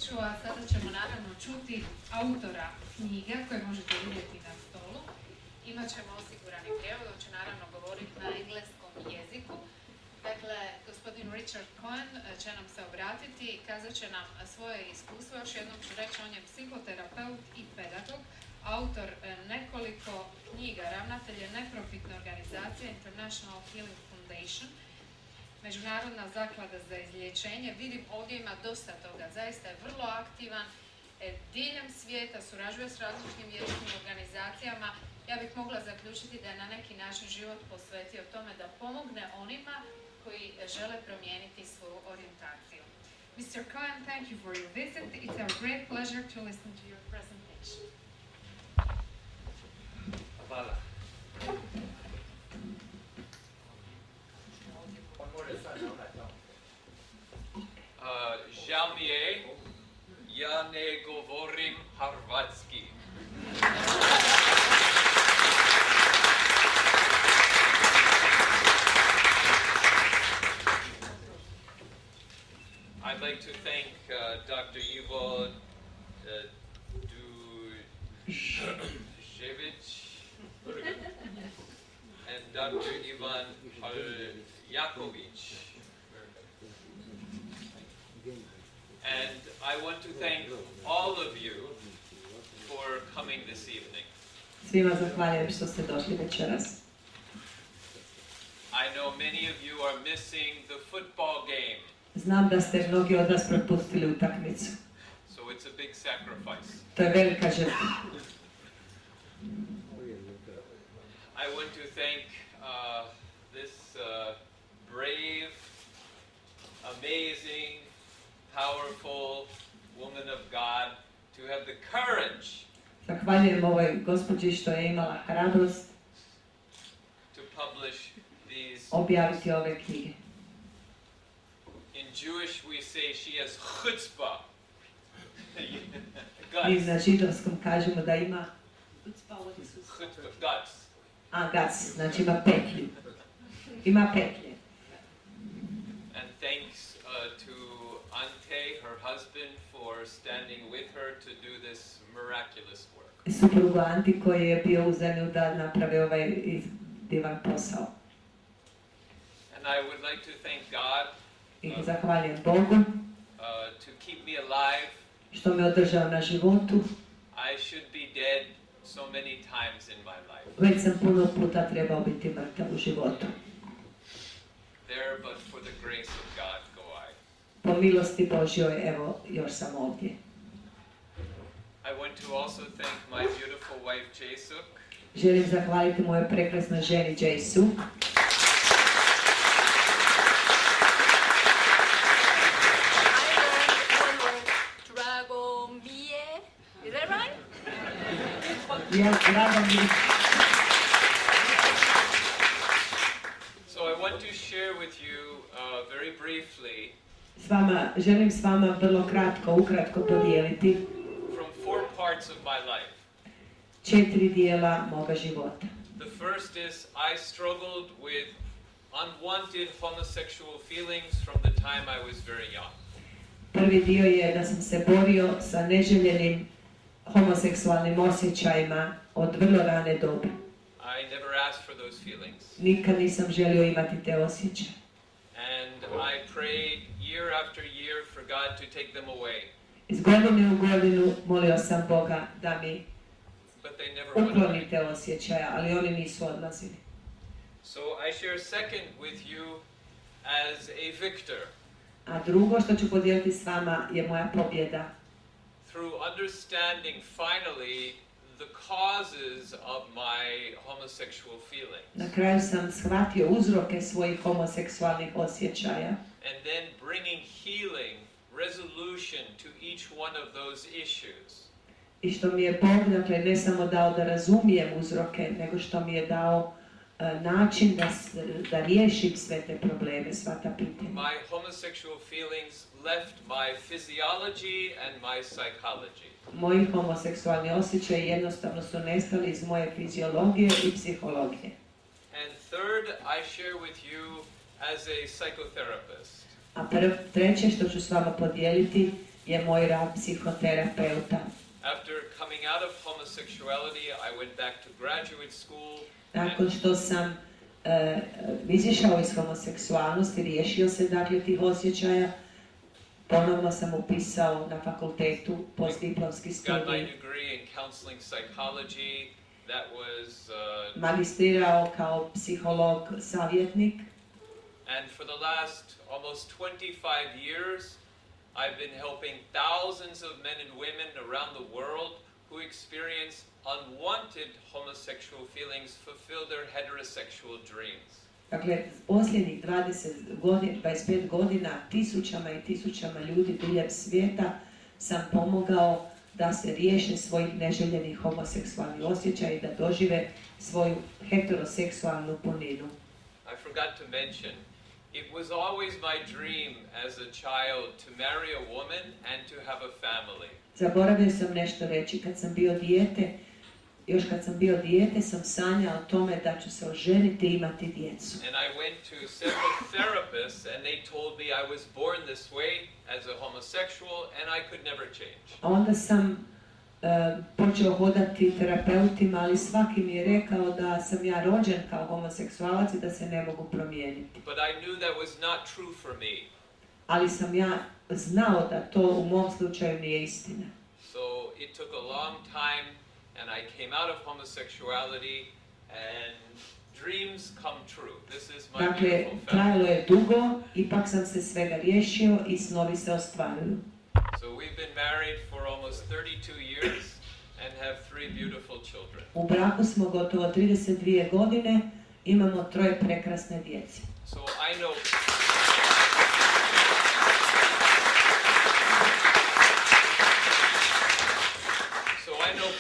ću, a sada ćemo naravno čuti autora knjiga koje možete vidjeti na stolu. Imaćemo osigurani prijevod, on će naravno govoriti na engleskom jeziku. Dakle, gospodin Richard Cohen će nam se obratiti i kazat će nam svoje iskustvo. Još jednom ću reći, on je psihoterapeut i pedagog, autor nekoliko knjiga, ravnatelj je neprofitne organizacije International Healing Foundation, Međunarodna zaklada za izlječenje. Vidim, ovdje ima dosta toga, zaista je vrlo aktivan, diljem svijeta, surađuje s različitim vjerskim organizacijama. Ja bih mogla zaključiti da je na neki način život posvetio tome da pomogne onima koji žele promijeniti svoju orijentaciju. Mr. Cohen, thank you for your visit. It's our great pleasure to listen to your presentation. Hvala. Žal mi je, ja ne govorim hrvatski. I'd like to thank Dr. Ivo Dušević and Dr. Ivan Jakovic. And I want to thank all of you for coming this evening. Svima zahvaljujem što ste došli večeras. I know many of you are missing the football game. Znam da ste mnogi od vas propustili utakmicu. So it's a big sacrifice. To je velika žrtva. I want to thank this brave, amazing, powerful woman of God to have the courage Zahvaljujem ovoj gospođi što je imala hrabrost to publish these. objaviti ove knjige. In Jewish we say she has chutzpah. Mi Guts. na židovskom kažemo da ima Chutzpah, guts. guts, znači ima petlju. Ima petlje. And thanks to Ante, her husband, for standing with her to do this miraculous work. I suprugu Anti koji je bio uz nju da naprave ovaj divan posao. And I would like to thank God I zahvaljujem Bogu to keep me alive. što me održao na životu. I should be dead so many times in my life. Već sam puno puta trebao biti mrtav u životu. There, but for the grace of God go I. Po milosti Božjoj, evo, još sam ovdje. I want to also thank my beautiful wife Jesuk. Želim zahvaliti moje prekrasnoj ženi Jesu. Is that right? Yes, Dragomir. So I want to share with you very briefly Želim s vama vrlo ukratko podijeliti from 4 parts of my life. 4 dijela moga života. The first is I struggled with unwanted homosexual feelings from the time I was very young. Prvi dio je da sam se borio sa neželjenim homoseksualnim osjećajima od vrlo rane dobi. I never asked for those feelings. Nikad nisam želio imati te osjećaje. And I prayed year after year for God to take them away. Iz godine u godinu molio sam Boga da mi But they never went ukloni away. te osjećaje, ali oni nisu odlazili. So I share second with you as a victor. A drugo što ću podijeliti s vama je moja pobjeda. Through understanding finally the causes of my homosexual feelings. Na kraju sam shvatio uzroke svojih homoseksualnih osjećaja And then bringing healing, resolution to each one of those issues. i što mi je Bog, dakle, ne samo dao da razumijem uzroke, nego što mi je dao način da riješim sve te probleme, sva ta pitanja. My homosexual feelings left my physiology and my psychology. Moji homoseksualni osjećaji jednostavno su nestali iz moje fiziologije i psihologije. And third, I share with you as a psychotherapist. A treće što ću s vama podijeliti je moj rad psihoterapeuta. After coming out of homosexuality, I went back to graduate school. Nakon što sam izišao iz homoseksualnosti, riješio se dakle tih osjećaja, ponovno sam upisao na fakultetu postdiplomski Got my studij. degree in counseling psychology. That was Magistrirao kao psiholog savjetnik. and for the last almost 25 years, I've been helping thousands of men and women around the world who experience unwanted homosexual feelings fulfill their heterosexual dreams. Dakle, posljednjih 25 godina tisućama i tisućama ljudi diljem svijeta sam pomogao da se riješe svojih neželjenih homoseksualnih osjećaja i da dožive svoju heteroseksualnu puninu. I forgot to mention, it was always my dream as a child to marry a woman and to have a family. Zaboravio sam nešto reći, kad sam bio dijete sam sanjao o tome da ću se oženiti i imati djecu. And I went to several therapists and they told me I was born this way as a homosexual and I could never change. A onda sam počeo hodati terapeutima, ali svaki mi je rekao da sam ja rođen kao homoseksualac i da se ne mogu promijeniti. But I knew that was not true for me. Ali sam ja znao da to u mom slučaju nije istina. So it took a long time and I came out of homosexuality and dreams come true. This is my Dakle, beautiful family. trajalo je dugo, ipak sam se svega riješio i snovi se ostvaruju. So we've been married for almost 32 years and have 3 beautiful children. U braku smo gotovo 32 godine, imamo 3 prekrasne djece. So I know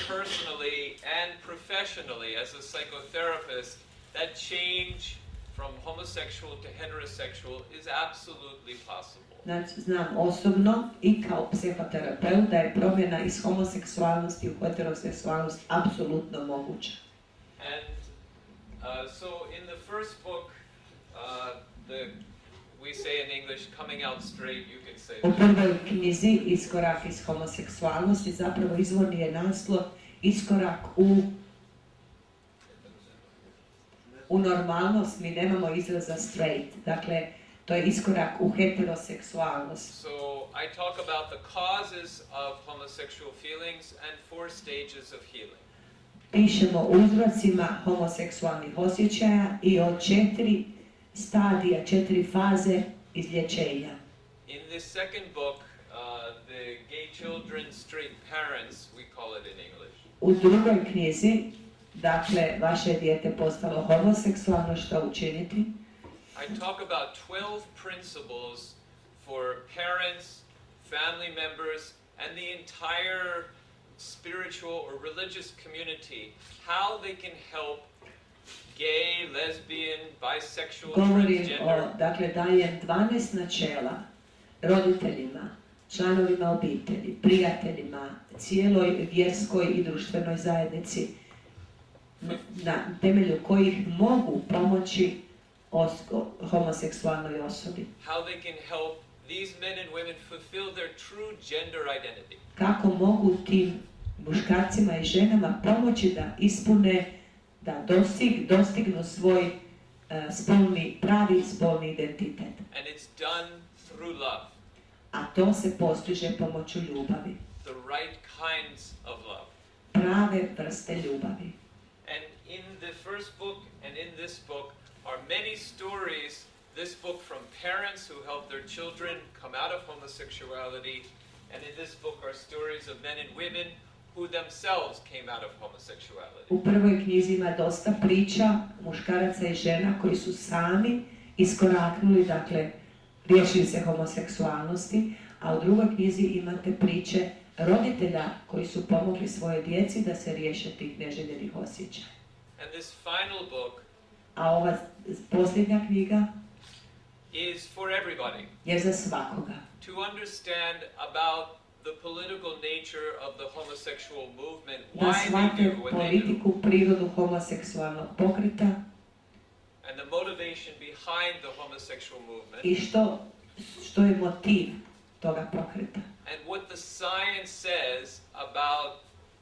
personally and professionally as a psychotherapist that change from homosexual to heterosexual is absolutely possible. Znači, znam osobno i kao psihoterapeut da je promjena iz homoseksualnosti u heteroseksualnost apsolutno moguća. And so in the first book, we say in English, coming out straight, you can say U prvoj knjizi Iskorak iz homoseksualnosti zapravo izvorni je naslov Iskorak u normalnost, mi nemamo izraza straight, dakle to je iskorak u heteroseksualnost. So I talk about the causes of homosexual feelings and 4 stages of healing. Pišemo o uzrocima homoseksualnih osjećaja i o 4 stadija, 4 faze izlječenja. In this second book, the gay children, straight parents, we call it in English. U drugoj knjizi, dakle, vaše dijete postalo homoseksualno, što učiniti? I talk about 12 principles for parents, family members, and the entire spiritual or religious community, how they can help gay, lesbian, bisexual, transgender. Dakle, dajem 12 načela roditeljima, članovima obitelji, prijateljima, cijeloj vjerskoj i društvenoj zajednici, na temelju kojih mogu pomoći homoseksualnoj osobi. How they can help these men and women fulfill their true gender identity. Kako mogu tim muškarcima i ženama pomoći da ispune, da dostignu svoj pravi spolni identitet. And it's done through love. A to se postiže pomoću ljubavi. The right kinds of love. Prave vrste ljubavi. And in the first book and in this book are many stories, this book from parents who help their children come out of homosexuality, and in this book are stories of men and women who themselves came out of homosexuality. U prvoj knjizi ima dosta priča muškaraca i žena koji su sami iskoraknuli, dakle, riješili se homoseksualnosti, a u drugoj knjizi imate priče roditelja koji su pomogli svojoj djeci da se riješe tih neželjenih osjećaja. And this final book A ova posljednja knjiga is for everybody. Je za svakoga. To understand about the political nature of the homosexual movement, Da why they shvate do what they do, politiku, prirodu homoseksualnog pokreta and the motivation behind the homosexual movement, i što je motiv toga pokreta. and what the science says about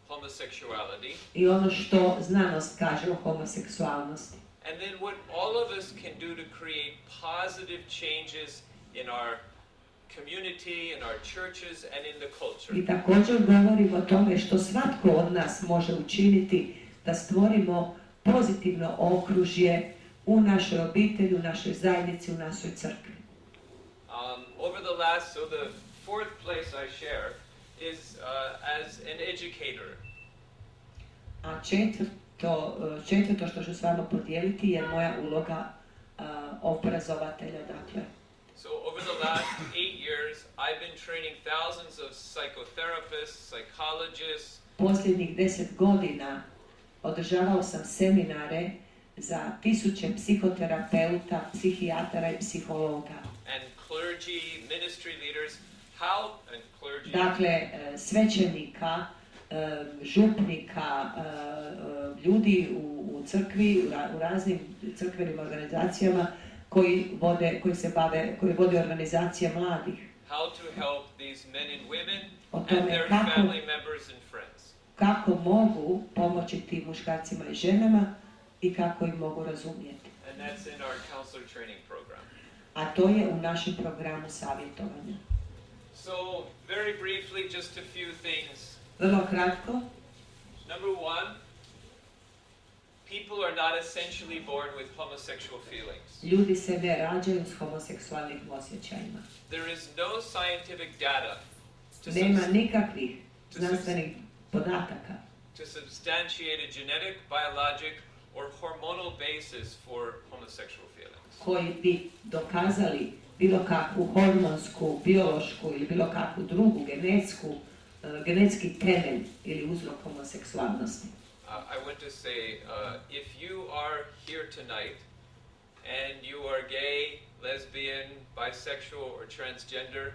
homosexuality, i ono što znanost kaže o homoseksualnosti. and then what all of us can do to create positive changes in our community, in our churches, and in the culture. I također govorimo o tome što svatko od nas može učiniti da stvorimo pozitivno okružje u našoj obitelji, u našoj zajednici, u našoj crkvi. Over the last, so the fourth place I share is as an educator. A četvrto što ću s vama podijeliti je moja uloga obrazovatelja. Dakle. So over the last 8 years, I've been training thousands of psychotherapists, psychologists. Posljednjih 10 godina održavao sam seminare za tisuće psihoterapeuta, psihijatara i psihologa. And clergy, ministry leaders, and clergy. Dakle, svećenika, župnika, ljudi u crkvi, u raznim crkvenim organizacijama koji vode organizacije mladih. How to help these men and women O and tome their family members and friends. kako mogu pomoći tim muškarcima i ženama i kako ih mogu razumjeti. And that's in our counselor training program. A to je u našem programu savjetovanja. So, very briefly, just a few things. Vrlo kratko. Number one, people are not essentially born with homosexual feelings. Ljudi se ne rađaju s homoseksualnim osjećajima. There is no scientific data Nema nikakvih znanstvenih podataka to substantiate a genetic, biologic, or hormonal basis for homosexual feelings. koji bi dokazali bilo kakvu hormonsku, biološku ili bilo kakvu drugu genetski temelj ili uzrok homoseksualnosti. I want to say, if you are here tonight and you are gay, lesbian, bisexual, or transgender,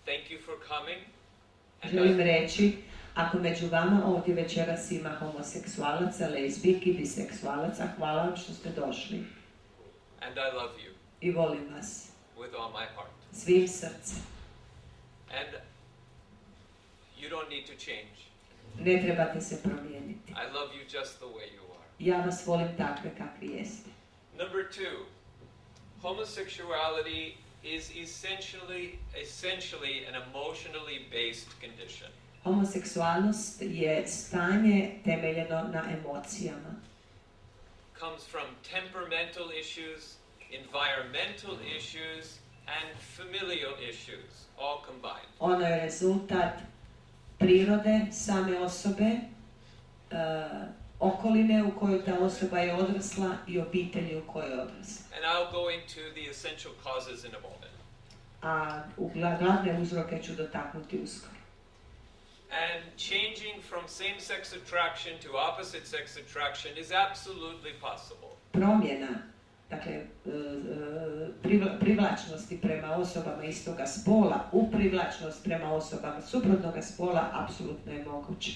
thank you for coming. Želim reći, ako među vama ovdje večeras ima homoseksualaca, lezbijki, biseksualaca, hvala vam što ste došli. And I love you I volim vas with all my heart. svim srcem. And you don't need to change. Ne trebate se promijeniti. I love you just the way you are. Ja vas volim takve kakvi jeste. Number two, homosexuality is essentially an emotionally based condition. Homoseksualnost je stanje temeljeno na emocijama. Comes from temperamental issues, environmental issues, and familial issues, all combined. Ono je rezultat prirode, same osobe, okoline u kojoj ta osoba je odrasla i obitelji u kojoj je odrasla. And I'll go into the essential causes in a moment. A glavne uzroke ću dotaknuti uskoro. And changing from same-sex attraction to opposite-sex attraction is absolutely possible. Promjena, dakle, privlačnosti prema osobama istoga spola u privlačnost prema osobama suprotnoga spola apsolutno je moguće.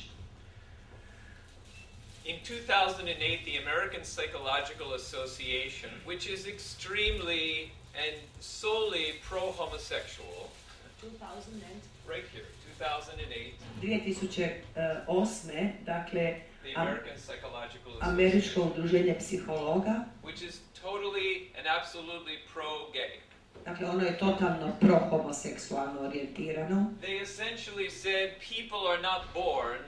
In 2008, the American Psychological Association, which is extremely and solely pro-homosexual, 2008. right here, 2008, 2008. Dakle, the American Psychological Američko Association, udruženje psihologa, which is totally and absolutely pro-gay. dakle ono je totalno pro-homoseksualno orijentirano. They essentially said people are not born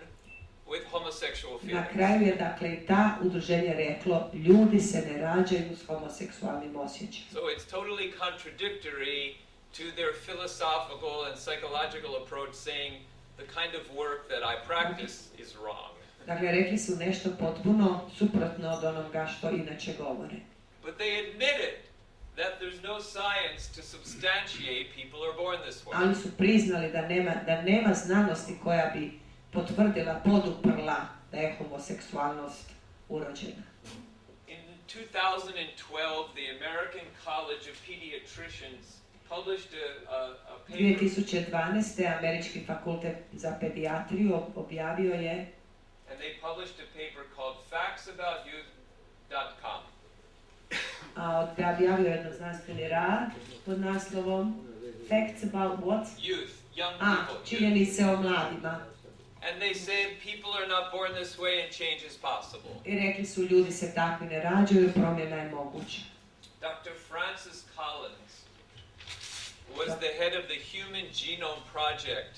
with homosexual Na feelings. kraju je dakle i ta udruženje reklo, ljudi se ne rađaju s homoseksualnim osjećajem. So it's totally contradictory to their philosophical and psychological approach, saying the kind of work that I practice is wrong. Dakle, rekli su nešto potpuno suprotno od onoga što inače govore. But they admitted that there's no science to substantiate people are born this way. Ali su priznali da nema znanosti koja bi potvrdila, poduprla da je homoseksualnost urođena. In 2012, the American College of Pediatricians published a paper. 2012. Američki fakultet za pedijatriju objavio je And they published a paper called factsaboutYouth.com. objavio jedno znanstveni rad pod naslovom Facts about what? Youth, young A, people. činjenice o mladima. And they say people are not born this way and change is possible. I rekli su ljudi se takvi ne rađaju, promjena je moguća. Dr. Francis Collins was the head of the Human Genome Project,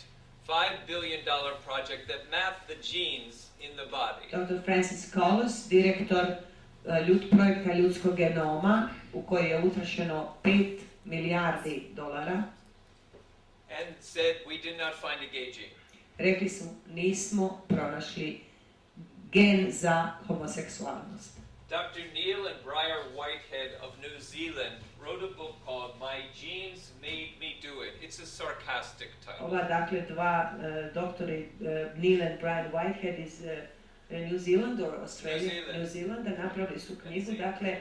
$5 billion project that mapped the genes in the body. Dr. Francis Collins, direktor projekta ljudskog genoma, u koji je utrošeno $5 milijardi. And said we did not find a gay gene. Rekli su, nismo pronašli gen za homoseksualnost. Dr. Neil and Briar Whitehead of New Zealand wrote a book called My Genes Made Me Do It. It's a sarcastic title. Ova, dakle, dva doktori, Neil and Brian Whitehead iz New Zealand or Australia, New Zealanda, napravili su knjigu, dakle,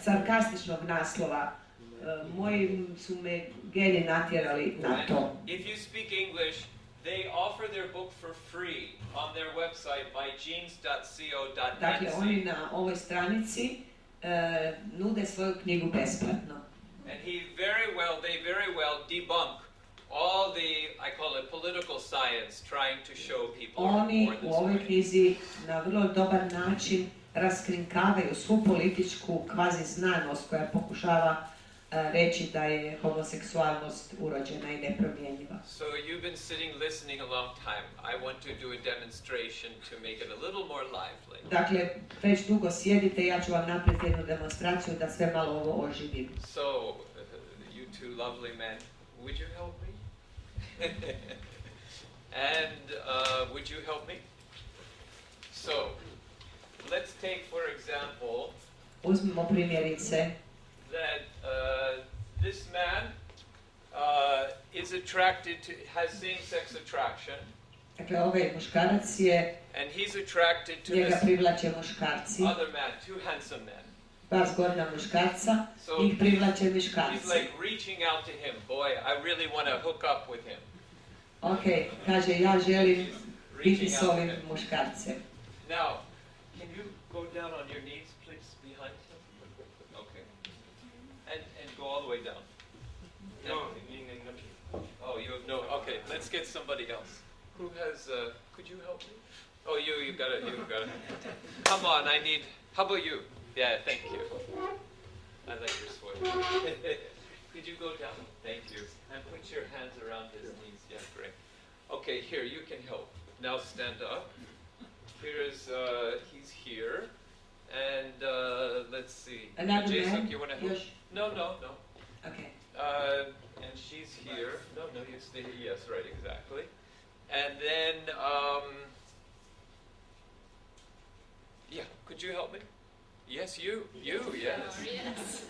sarkastičnog naslova. Moji su me geni natjerali na to. If you speak English, they offer their book for free on their website, mygenes.co.nz. Dakle, oni na ovoj stranici nude svoju knjigu besplatno. And they very well debunk all the, I call it political science, trying to show people are Oni born u this ovoj way. knjizi na vrlo dobar način raskrinkavaju svu političku kvazi znanost koja pokušava reći da je homoseksualnost urođena i nepromjenjiva. So you've been sitting listening a long time. I want to do a demonstration to make it a little more lively. Dakle, već dugo sjedite, ja ću vam napraviti jednu demonstraciju da sve malo ovo oživim. So, you two lovely men, would you help me? And would you help me? So, let's take for example Uzmimo primjerice that this man is attracted to, has same-sex attraction, Dakle, ovaj muškarac je, and he's attracted to njega this privlače muškarci, other man, two handsome men. dva zgodna muškarca, So njih privlače he's muškarci. like reaching out to him. Boy, I really want to hook up with him. Ok, kaže, ja želim biti Reaching s out to ovim him. muškarcem. Now, can you go down on your knees, please, behind him? Okay. And go all the way down. No. Oh, you have no. Okay, let's get somebody else. Who has? Could you help me? Oh, you got it. You got it. Come on, I need. How about you? Yeah, thank you. I like your sweater. Could you go down? Thank you. And put your hands around his knees. Yeah, great. Okay, here you can help. Now stand up. Here's he's here, and let's see. Another Jason, man? you want to help? Još? No. Ok. And she's here. No, you stay here. Yes, right, exactly. And then, yeah, could you help me? Yes, you, yes. Yes.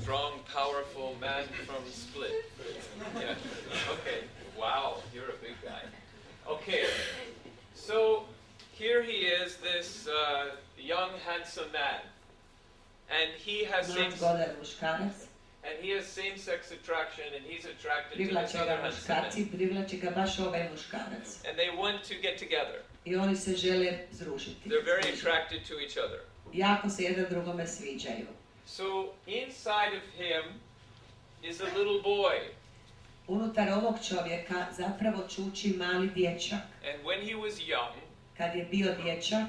Strong, powerful man from Split. Yeah. Okay. Wow, you're a big guy. Okay. So here he is, this young, handsome man, and he has Mlad zgodan muškarac, same-sex attraction, and he's attracted to this privlače other ga handsome man. muškarci, privlače ga baš ovaj muškarac. And they want to get together. I oni se žele združiti. They're very attracted to each other. Jako se jedan drugome sviđaju. So inside of him is a little boy. Unutar ovog čovjeka zapravo čuči mali dječak. And when he was young, Kad je bio dječak,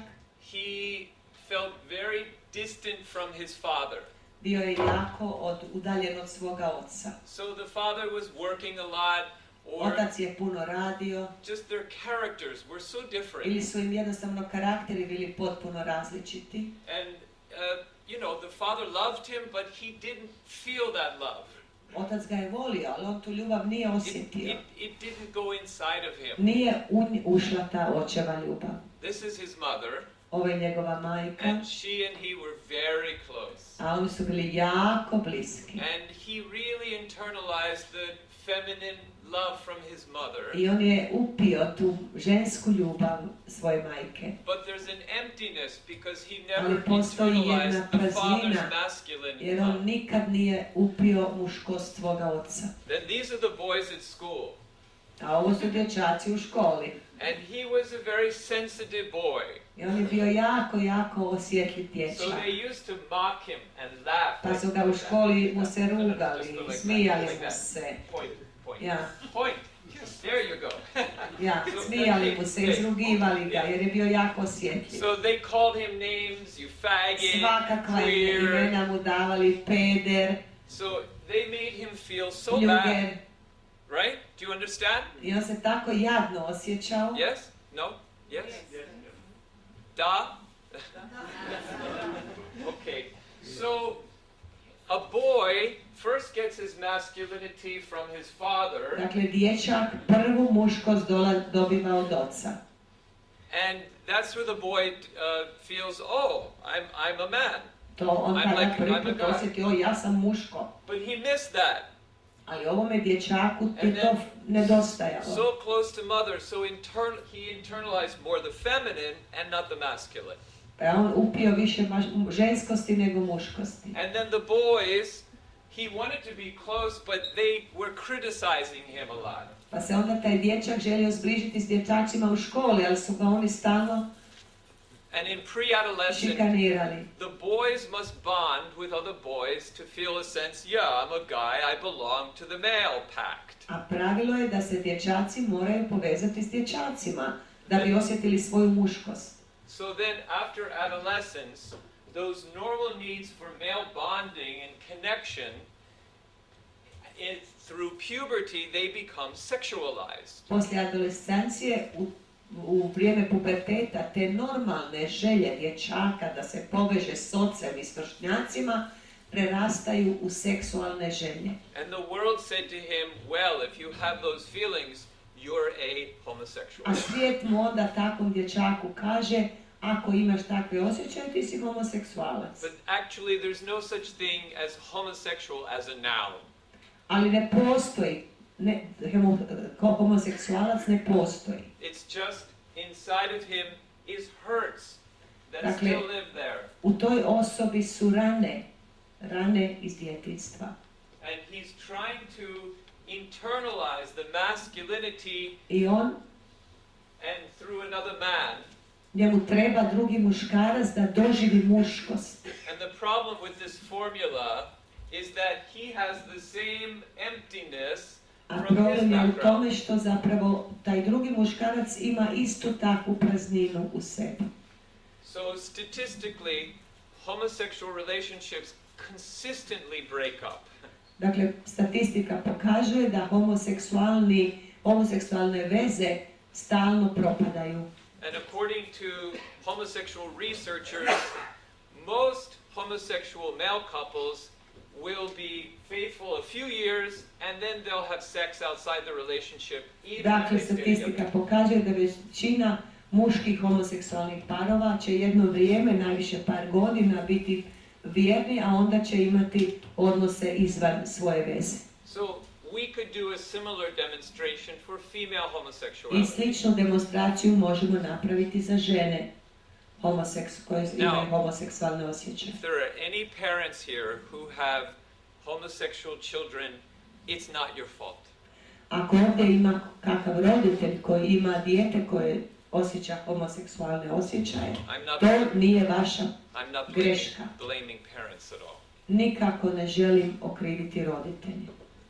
he felt very distant from his father. bio je jako udaljen od svoga oca. So the father was working a lot, or Otac je puno radio, just their characters were so different. ili su im jednostavno karakteri bili potpuno različiti. And, the father loved him, but he didn't feel that love. Otac ga je volio, ali on tu ljubav nije osjetio. It didn't go inside of him. Nije ušla ta očeva ljubav. This is his mother, Ovo je njegova majka, and she and he were very close. a oni su bili jako bliski. And he really internalized the feminine love from his mother. I on je upio tu žensku ljubav svoje majke. But there's an emptiness because he Ali never postoji jedna internalized the father's praznina, masculine jer on love. nikad nije upio muškost svoga oca. Then these are the boys at school. A ovo su dječaci u školi. And he was a very sensitive boy. I on je bio jako osjetljiv So dječak. they used to mock him and laugh. Pa su ga u školi mu se rugali, smijali mu se. Point. Ja. Point. Yes, there you go. Ja, smijali mu se, izrugivali ga jer je bio jako osjetljiv. So they called him names, you faggot, Svakakva queer. imena mu davali, peder, So they made him feel so bad, ljuger. right? Do you understand? I on se tako jadno osjećao. Yes? No? Yes? Da? Okay. So a boy first gets his masculinity from his father, Dakle, dječak prvu muškost dobiva od oca. and that's where the boy feels, oh, I'm a man. To on I'm tada like- prvi I'm a put guy. osjeti, o, ja sam muško. But he missed that. Ali ovome dječaku And je to then nedostajalo. So close to mother, so he internalized more the feminine and not the masculine. Pa je on upio više ženskosti nego muškosti. And then the boys, he wanted to be close, but they were criticizing him a lot. Pa se onda taj dječak želio zbližiti s dječačima u školi, ali su ga oni stalno And in pre-adolescent, šikanirali. the boys must bond with other boys to feel a sense, yeah, I'm a guy, I belong to the male pact. A pravilo je da se dječaci moraju povezati s dječacima da bi osjetili svoju muškost. So then after adolescence, those normal needs for male bonding and connection, through puberty, they become sexualized. Poslije adolescencije, u vrijeme puberteta, te normalne želje dječaka da se poveže s ocem i s vršnjacima prerastaju u seksualne želje. And the world said to him, well, if you have those feelings, you're a homosexual. A svijet mu onda takvom dječaku kaže, ako imaš takve osjećaje, ti si homoseksualac. But actually, there's no such thing as homosexual as a noun. Ali ne postoji, homoseksualac ne postoji. It's just inside of him is hurts that Dakle, still live there. U toj osobi su rane iz djetinjstva. And he's trying to internalize the masculinity I on, and through another man. njemu treba drugi muškarac da doživi muškost. And the problem with this formula is that he has the same emptiness A from his problem je u background. tome što zapravo taj drugi muškarac ima istu takvu prazninu u sebi. So statistically, homosexual relationships consistently break up. Dakle, statistika pokazuje da homoseksualne veze stalno propadaju. And according to homosexual researchers, most homosexual male couples will be faithful a few years and then they'll have sex outside the relationship even Dakle, if they stay statistika together. pokazuje da većina muških homoseksualnih parova će jedno vrijeme, najviše par godina, biti vjerni, a onda će imati odnose izvan svoje veze. So we could do a similar demonstration for female I homosexuality. sličnu demonstraciju možemo napraviti za žene koje imaju homoseksualne osjećaje. If there are any parents here who have homosexual children, it's not your fault. Ako ovdje ima kakav roditelj koji ima dijete koje osjeća homoseksualne osjećaje, to nije vaša I'm not greška. blaming parents at all. Nikako ne želim okriviti roditelje.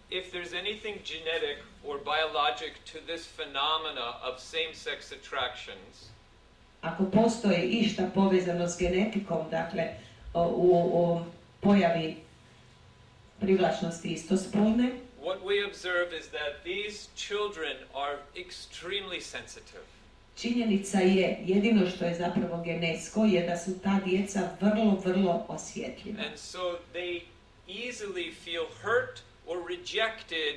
If there's anything genetic or biologic to this phenomena of same-sex attractions, Ako postoji išta povezano s genetikom, dakle, u pojavi privlačnosti istospolne, what we observe is that these children are extremely sensitive. činjenica je, jedino što je zapravo genetsko, je da su ta djeca vrlo osjetljiva. And so they easily feel hurt or rejected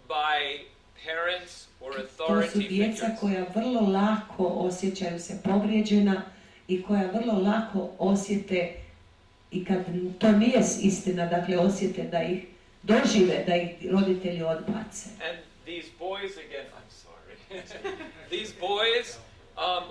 by parents or To authority su djeca figures. koja vrlo lako osjećaju se povrijeđena i koja vrlo lako osjete, i kad to nije istina, dakle osjete da ih dožive, da ih roditelji odbace. And these boys, again, I'm sorry, these boys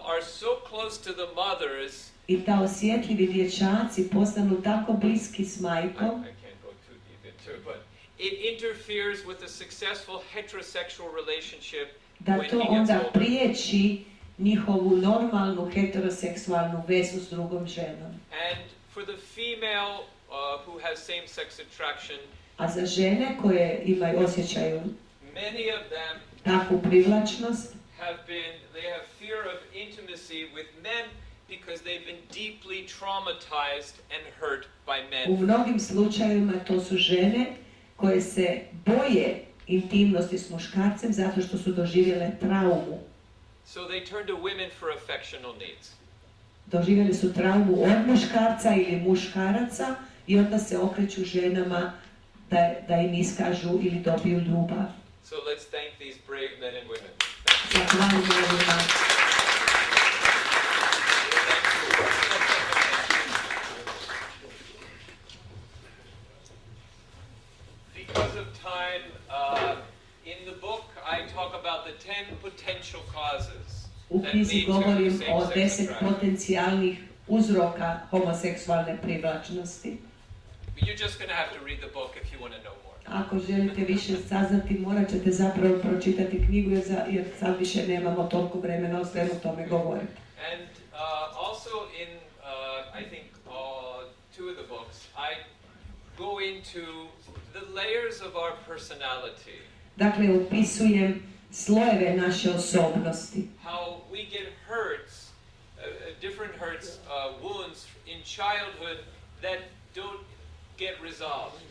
are so close to the mothers. I ta osjetljivi dječaci postanu tako bliski s I majkom, can't go too deep into it, but it interferes with a successful heterosexual relationship da when to he gets onda older. priječi njihovu normalnu heteroseksualnu vezu s drugom ženom. And for the female who has same-sex attraction, A za žene koje imaju osjećaju many of them takvu privlačnost, they have fear of intimacy with men because they've been deeply traumatized and hurt by u men. mnogim slučajevima to su žene koje se boje intimnosti s muškarcem zato što su doživjele traumu. So they turn to women for affectional needs. Doživjeli su traumu od muškarca ili muškaraca i onda se okreću ženama da im iskažu ili dobiju ljubav. So let's thank these brave men and women. Zahvaljujem ovima. Because of time, in the book I talk about the 10 potential causes U that knjizi lead to govorim o same-sex 10 attraction. potencijalnih uzroka homoseksualne privlačnosti. You're just going to have to read the book if you want to know more. Ako želite više saznati, morat ćete zapravo pročitati knjigu jer sad više nemamo toliko vremena o svemu tome govoriti. And also in, I think, two of the books, I go into the layers of our personality. Dakle, opisujem slojeve naše osobnosti. How we get hurts, different hurts, wounds in childhood that don't get resolved.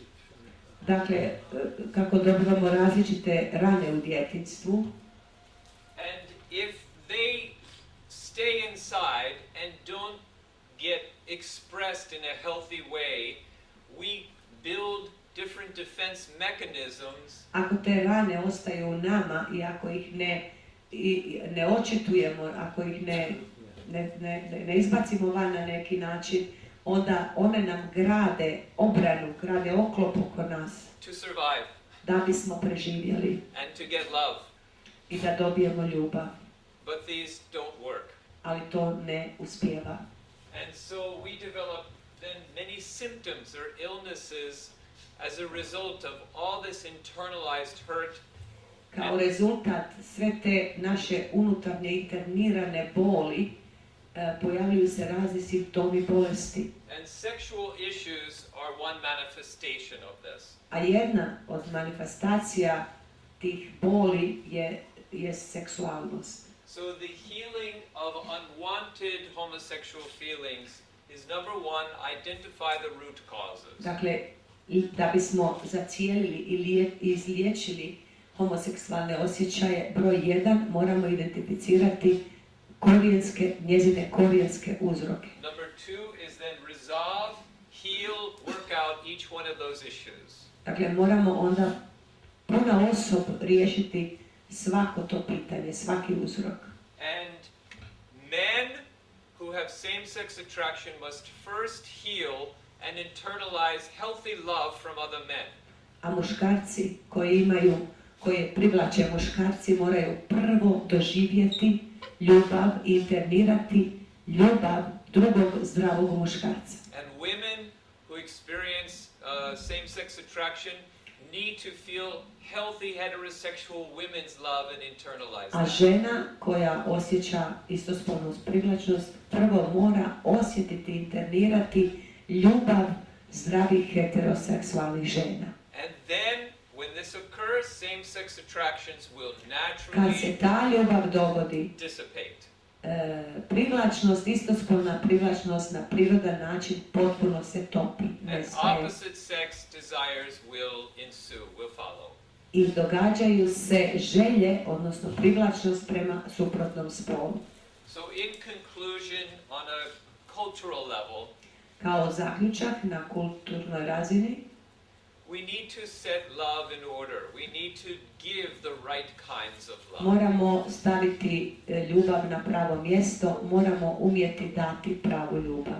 Dakle, kako dobivamo različite rane u djetinjstvu. And if they stay inside and don't get expressed in a healthy way, we build different defense mechanisms. Ako te rane ostaju u nama i ako ih ne očitujemo, ako ih ne izbacimo van na neki način, onda one nam grade obranu, grade oklop oko nas. To survive. Da bismo preživjeli. And to get love. I da dobijemo ljubav. But these don't work. Ali to ne uspijeva. And so we develop then many symptoms or illnesses as a result of all this internalized hurt. Kao rezultat sve te naše unutarnje internirane boli pojavljuju se razni simptomi bolesti. And sexual issues are one manifestation of this. A jedna od manifestacija tih boli je seksualnost. So the healing of unwanted homosexual feelings is number one, identify the root causes. Dakle, da bismo zacijelili ili izliječili homoseksualne osjećaje, broj 1, moramo identificirati njezine korijenske uzroke. Number 2 is then resolve, heal, work out each one of those issues. Dakle, moramo onda puna osob riješiti svako to pitanje, svaki uzrok. And men who have same-sex attraction must first heal and internalize healthy love from other men. A muškarci koje privlače muškarci moraju prvo doživjeti ljubav i internirati ljubav drugog zdravog muškarca. And women who experience same-sex attraction need to feel healthy heterosexual women's love and internalize A that. žena koja osjeća istospolnu privlačnost prvo mora osjetiti, internirati ljubav zdravih heteroseksualnih žena. And then, when this occurs, same-sex attractions will Kad se naturally ta ljubav dogodi, dissipate. privlačnost, istospolna privlačnost na prirodan način potpuno se topi. And nestaje. opposite sex desires will ensue, will follow. I događaju se želje, odnosno privlačnost prema suprotnom spolu. So in conclusion, on a cultural level, Kao zaključak na kulturnoj razini, we need to set love in order. We need to give the right kinds of love. moramo staviti ljubav na pravo mjesto, moramo umjeti dati pravu ljubav.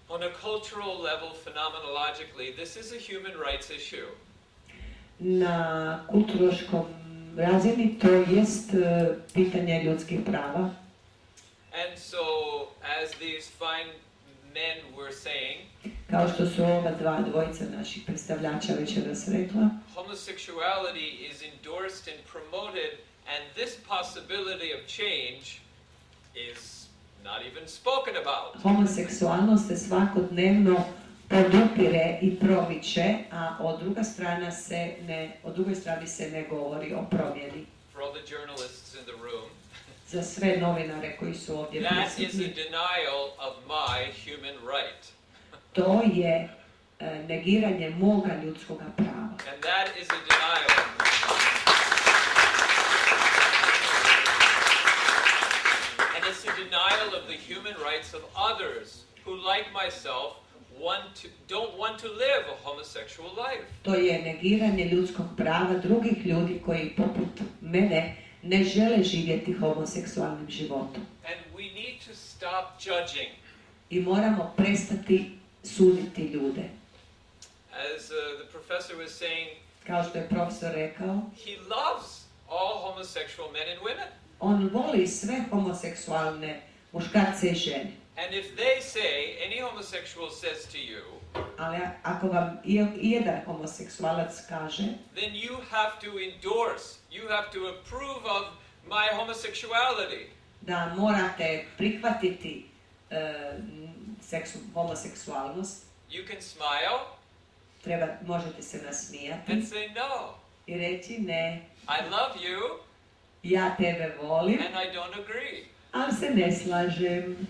On a cultural level, phenomenologically, this is a human rights issue. Na kulturološkom razini to jest pitanje ljudskih prava. And so, as these fine men were saying, Kao što su ova dvojica naših predstavljača večeras rekla, homosexuality is endorsed and promoted, and this possibility of change is not even spoken about. homoseksualnost se svakodnevno podupire i promiče, a od druge strane se ne govori o promjeni. For all the journalists in the room, Za sve novinare koji su ovdje that is a prisutni, denial of my human right. to je negiranje moga ljudskoga prava. And that is a denial. And it's a denial of the human rights of others who, like myself, don't want to live a homosexual life. To je negiranje ljudskog prava drugih ljudi koji poput mene ne žele živjeti homoseksualnim životom. And we need to stop judging. I moramo prestati suditi ljude. As the professor was saying, Kao što je profesor rekao, he loves all homosexual men and women. on voli sve homoseksualne muškarce i žene. And if they say, any homosexual says to you, Ali ako vam jedan homoseksualac kaže, then you have to endorse, you have to approve of my homosexuality. da morate prihvatiti homoseksualnost, You can smile možete se nasmijati and say no. i reći ne, I love you ja tebe volim, and I don't agree. ali se ne slažem.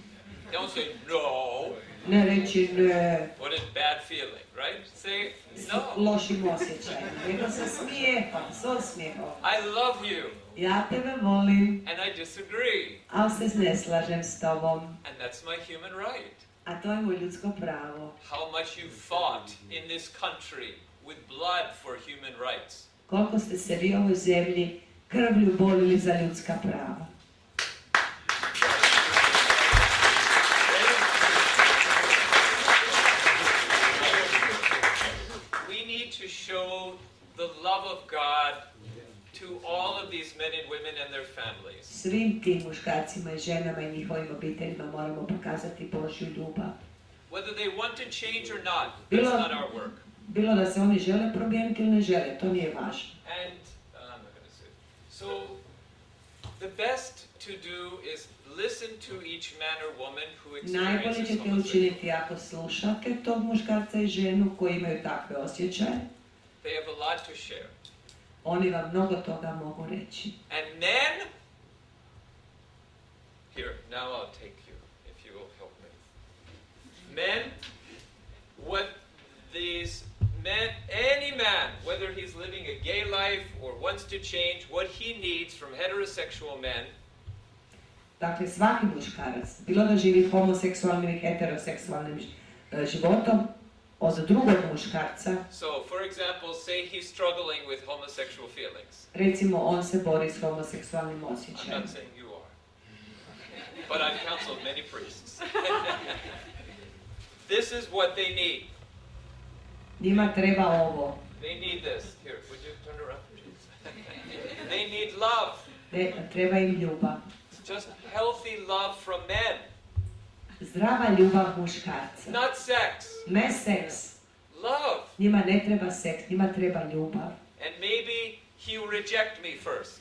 Don't say no. Ne reći ne, What a bad feeling, right? Say s no. lošim osjećajem, nego sa smijehom, s osmijehom. I love you Ja tebe volim, and I disagree. ali se ne slažem s tobom. And that's my human right. A to je moje ljudsko pravo. How much you fought in this country with blood for human rights. Koliko ste se vi u ovoj zemlji krvlju borili za ljudska prava. We need to show the love of God to all of these men and women and their families. Svim tim muškarcima i ženama i njihovim obiteljima moramo pokazati Božju ljubav. Whether they want to change or not, that's not our work. Bilo da se oni žele promijeniti ili ne žele, to nije važno. And I'm not going to say. So the best to do is listen to each man or woman who Najbolje experiences ćete homosexuality. učiniti ako slušate tog muškarca i ženu koji imaju takve osjećaje. They have a lot to share. Oni vam mnogo toga mogu reći. And men, here, now I'll take you, if you will help me. Men, what these men, any man, whether he's living a gay life or wants to change, what he needs from heterosexual men Dakle, svaki muškarac, bilo da živi homoseksualnim i heteroseksualnim životom, od drugog muškarca, So, for example, say he's struggling with homosexual feelings. recimo on se bori s homoseksualnim I'm osjećajem. not saying you are. But I've counseled many priests. This is what they need. Njima treba ovo. They need this. Here, would you turn around, please? They need love. Treba im ljubav. Just healthy love from men. Zdrava ljubav muškarca. Not sex. Ne seks. Love. Njima ne treba seks, njima treba ljubav. And maybe he'll reject me first.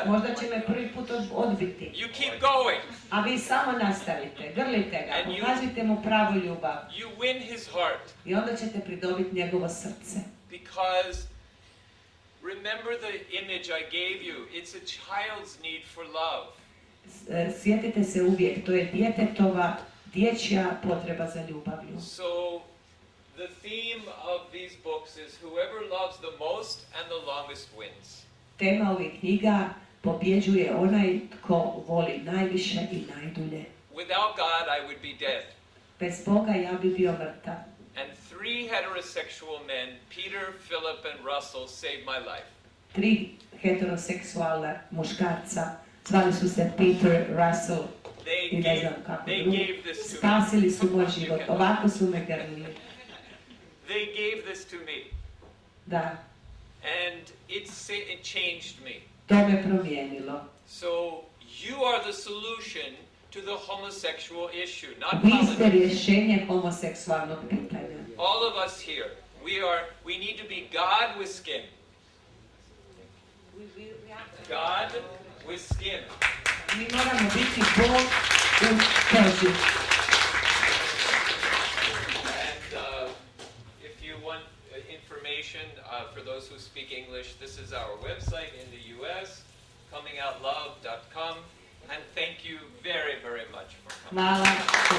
Možda će me prvi put odbiti. You keep going. A vi samo nastavite, grlite ga, pokažite mu pravu ljubav. You win his heart. I onda ćete pridobiti njegovo srce. Because remember the image I gave you. It's a child's need for love. Sjetite se uvijek, to je djetetova dječja potreba za ljubavlju. So the theme of these books is whoever loves the most and the longest wins. Tema ovih knjiga pobjeđuje onaj tko voli najviše i najdulje. Without God, I would be dead. Bez Boga ja bi bio mrtav. And 3 heterosexual men, Peter, Philip, and Russell, saved my life. 3 heteroseksualna muškarca, zvali su se Peter, Russell i ne znam kako drugi, spasili su moj život, ovako su me grlili. They gave this to me. Da, And it changed me. to me promijenilo. So you are the solution to the homosexual issue, not Vi ste politics. rješenje homoseksualnog pitanja. All of us here, we need to be God with skin. God with skin. Mi moramo biti Bog u koži. And if you want information for those who speak English, this is our website in the US, comingoutloud.com. And thank you very, very much for coming. Hvala.